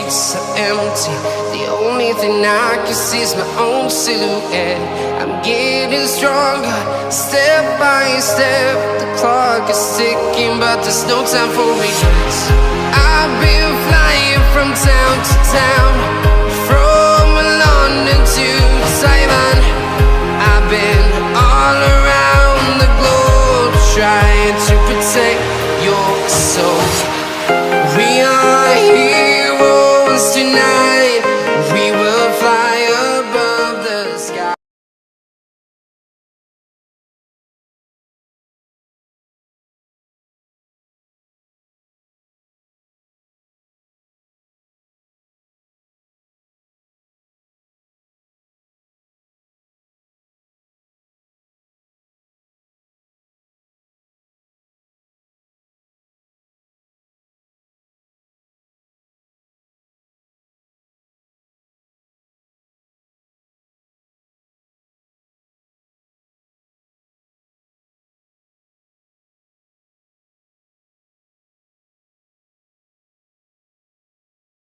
space so empty. The only thing I can see is my own silhouette. I'm getting stronger, step by step. The clock is ticking, but there's no time for regrets. I've been flying from town to town,